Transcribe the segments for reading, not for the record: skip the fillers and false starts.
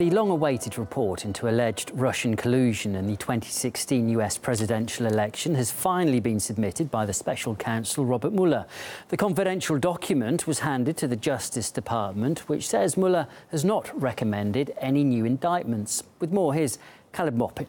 The long-awaited report into alleged Russian collusion in the 2016 US presidential election has finally been submitted by the special counsel Robert Mueller. The confidential document was handed to the Justice Department, which says Mueller has not recommended any new indictments. With more, here's Maupin.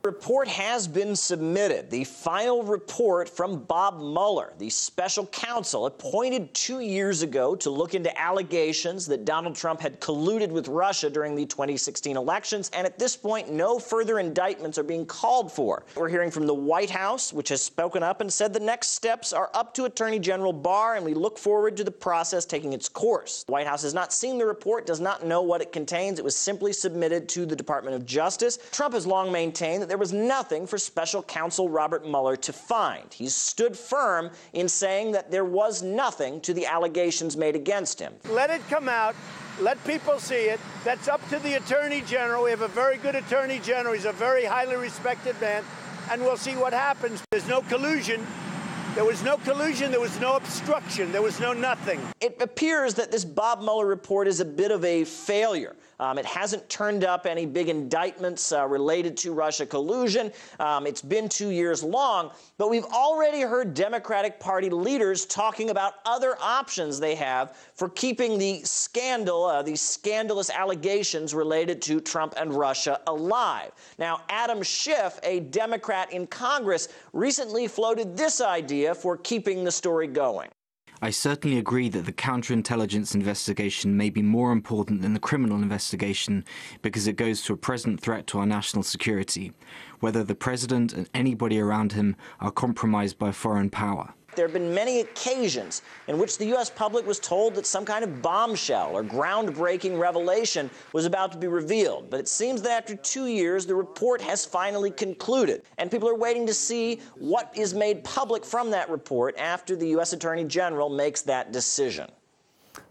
The report has been submitted. The final report from Bob Mueller, the special counsel appointed 2 years ago to look into allegations that Donald Trump had colluded with Russia during the 2016 elections. And at this point, no further indictments are being called for. We're hearing from the White House, which has spoken up and said the next steps are up to Attorney General Barr, and we look forward to the process taking its course. The White House has not seen the report, does not know what it contains. It was simply submitted to the Department of Justice. Trump has long maintained that there was nothing for special counsel Robert Mueller to find. He's stood firm in saying that there was nothing to the allegations made against him. Let it come out. Let people see it. That's up to the Attorney General. We have a very good Attorney General. He's a very highly respected man, and we'll see what happens. There's no collusion. There was no collusion, there was no obstruction, there was no nothing. It appears that this Bob Mueller report is a bit of a failure. It hasn't turned up any big indictments related to Russia collusion. It's been 2 years long, but we've already heard Democratic Party leaders talking about other options they have for keeping the scandal, these scandalous allegations related to Trump and Russia alive. Now, Adam Schiff, a Democrat in Congress, recently floated this idea for keeping the story going. I certainly agree that the counterintelligence investigation may be more important than the criminal investigation because it goes to a present threat to our national security, whether the president and anybody around him are compromised by foreign power. There have been many occasions in which the U.S. public was told that some kind of bombshell or groundbreaking revelation was about to be revealed. But it seems that after 2 years, the report has finally concluded. And people are waiting to see what is made public from that report after the U.S. Attorney General makes that decision.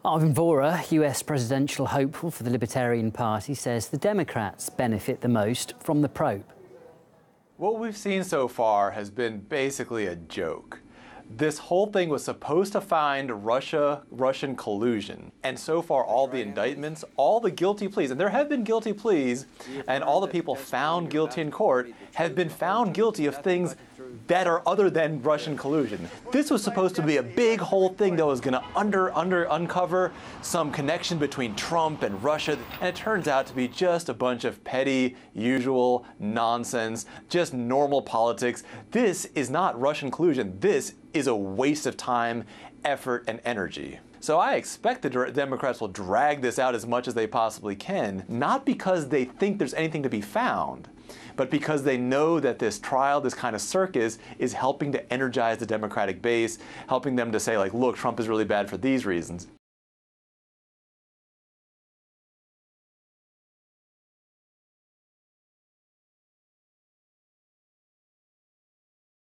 Arvin Vohra, US presidential hopeful for the Libertarian Party, says the Democrats benefit the most from the probe. What we've seen so far has been basically a joke. This whole thing was supposed to find Russian collusion. And so far, all the indictments, all the guilty pleas, and there have been guilty pleas, and all the people found guilty in court have been found guilty of things that are other than Russian collusion. This was supposed to be a big whole thing that was going to uncover some connection between Trump and Russia, and it turns out to be just a bunch of petty, usual nonsense, just normal politics. This is not Russian collusion. This is a waste of time, effort, and energy. So I expect the Democrats will drag this out as much as they possibly can, not because they think there's anything to be found, but because they know that this trial, this kind of circus, is helping to energize the Democratic base, helping them to say, like, look, Trump is really bad for these reasons.